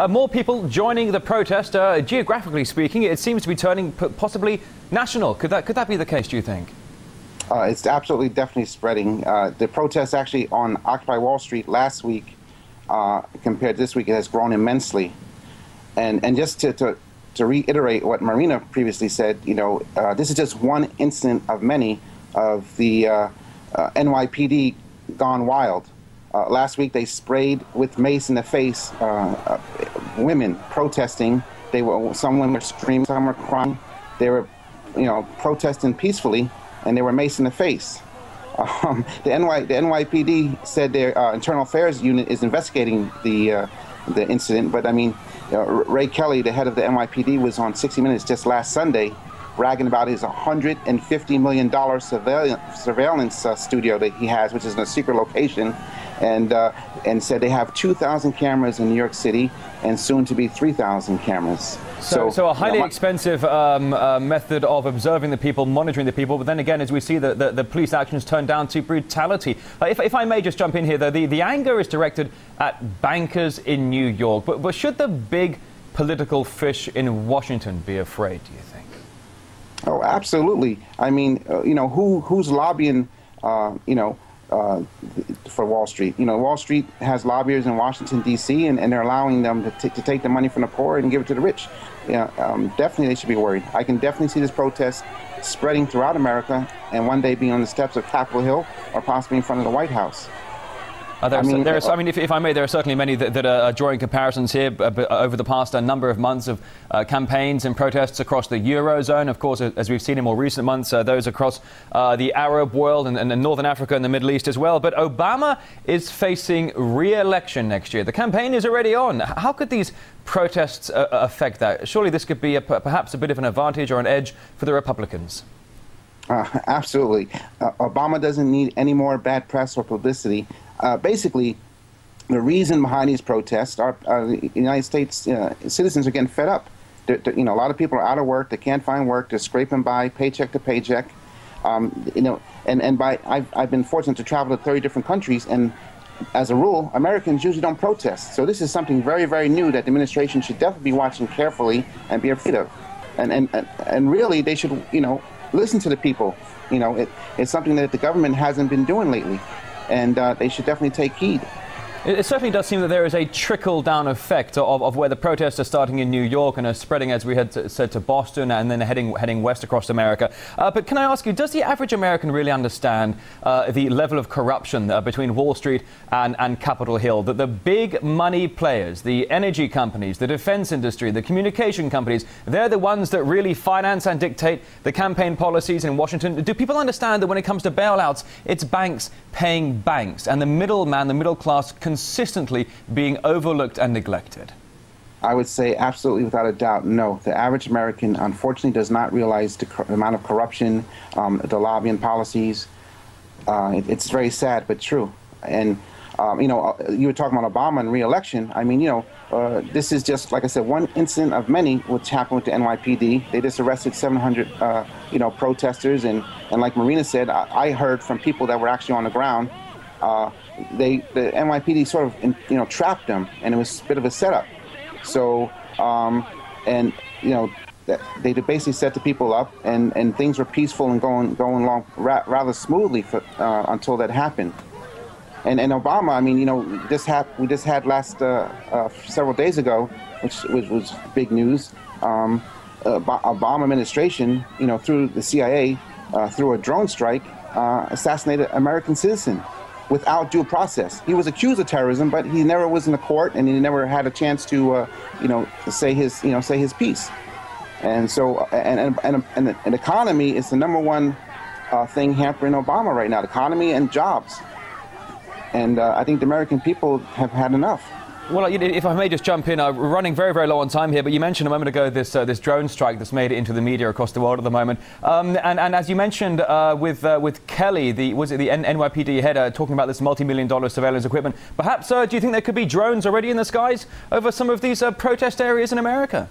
more people joining the protest. Geographically speaking, it seems to be turning possibly national. Could that be the case, do you think? It's absolutely definitely spreading. The protest actually on Occupy Wall Street last week compared to this week, it has grown immensely. And just to reiterate what Marina previously said, this is just one incident of many of the NYPD gone wild. Last week they sprayed with mace in the face women protesting. Some women were screaming, some were crying. They were, protesting peacefully, and they were mace in the face. The NYPD said their internal affairs unit is investigating the incident, but I mean, Ray Kelly, the head of the NYPD, was on 60 Minutes just last Sunday, bragging about his $150 million surveillance studio that he has, which is in a secret location, and said they have 2,000 cameras in New York City and soon to be 3,000 cameras. So a highly expensive method of observing the people, monitoring the people, but then again, as we see the police actions turn down to brutality. If I may just jump in here, though, the anger is directed at bankers in New York, but should the big political fish in Washington be afraid, do you think? Oh, absolutely. I mean, who's lobbying, for Wall Street? Wall Street has lobbyists in Washington, D.C., and they're allowing them to take the money from the poor and give it to the rich. Definitely they should be worried. I can definitely see this protest spreading throughout America and one day being on the steps of Capitol Hill or possibly in front of the White House. If I may, there are certainly many that are drawing comparisons here over the past number of months of campaigns and protests across the Eurozone. Of course, as we've seen in more recent months, those across the Arab world and Northern Africa and the Middle East as well. But Obama is facing re-election next year. The campaign is already on. How could these protests affect that? Surely this could be perhaps a bit of an advantage or an edge for the Republicans. Absolutely. Obama doesn't need any more bad press or publicity. Basically, the reason behind these protests are the United States citizens are getting fed up. A lot of people are out of work. They can't find work. They're scraping by paycheck to paycheck. I've been fortunate to travel to 30 different countries, and as a rule, Americans usually don't protest. So this is something very, very new that the administration should definitely be watching carefully and be afraid of. And really, they should, listen to the people. It's something that the government hasn't been doing lately. And they should definitely take heed. It certainly does seem that there is a trickle-down effect of where the protests are starting in New York and are spreading, as we had said, to Boston and then heading west across America. But can I ask you, does the average American really understand the level of corruption between Wall Street and Capitol Hill? That the big money players, the energy companies, the defense industry, the communication companies, they're the ones that really finance and dictate the campaign policies in Washington. Do people understand that when it comes to bailouts, it's banks paying banks and the middleman, the middle class, consistently being overlooked and neglected? I would say absolutely without a doubt, no. The average American, unfortunately, does not realize the amount of corruption, the lobbying policies. It's very sad, but true. And, you were talking about Obama and re-election. I mean, this is just, like I said, one incident of many which happened with the NYPD. They just arrested 700, protesters. And like Marina said, I heard from people that were actually on the ground, the NYPD sort of, trapped them, and it was a bit of a setup. So, they basically set the people up, and things were peaceful and going along rather smoothly until that happened. And Obama, I mean, we just had last several days ago, which was big news. Obama administration, through the CIA, through a drone strike, assassinated an American citizen without due process. He was accused of terrorism, but he never was in the court, and he never had a chance to, say his piece. And so, and the economy is the number one thing hampering Obama right now: the economy and jobs. And I think the American people have had enough. Well, if I may just jump in, we're running very, very low on time here, but you mentioned a moment ago this drone strike that's made it into the media across the world at the moment. And as you mentioned with Kelly, was it the NYPD head talking about this multi-million-dollar surveillance equipment, perhaps do you think there could be drones already in the skies over some of these protest areas in America?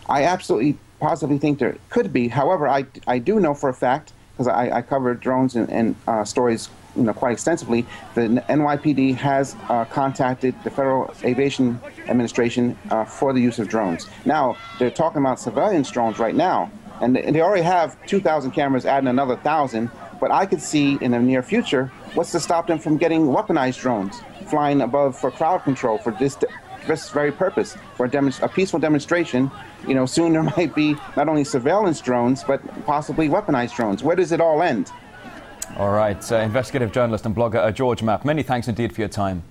I absolutely positively think there could be. However, I do know for a fact, because I cover drones and stories quite extensively, the NYPD has contacted the Federal Aviation Administration for the use of drones. Now, they're talking about surveillance drones right now, and they already have 2,000 cameras, adding another 1,000, but I could see in the near future what's to stop them from getting weaponized drones, flying above for crowd control for this very purpose, for a peaceful demonstration. Soon there might be not only surveillance drones, but possibly weaponized drones. Where does it all end? All right, investigative journalist and blogger George Mapp, many thanks indeed for your time.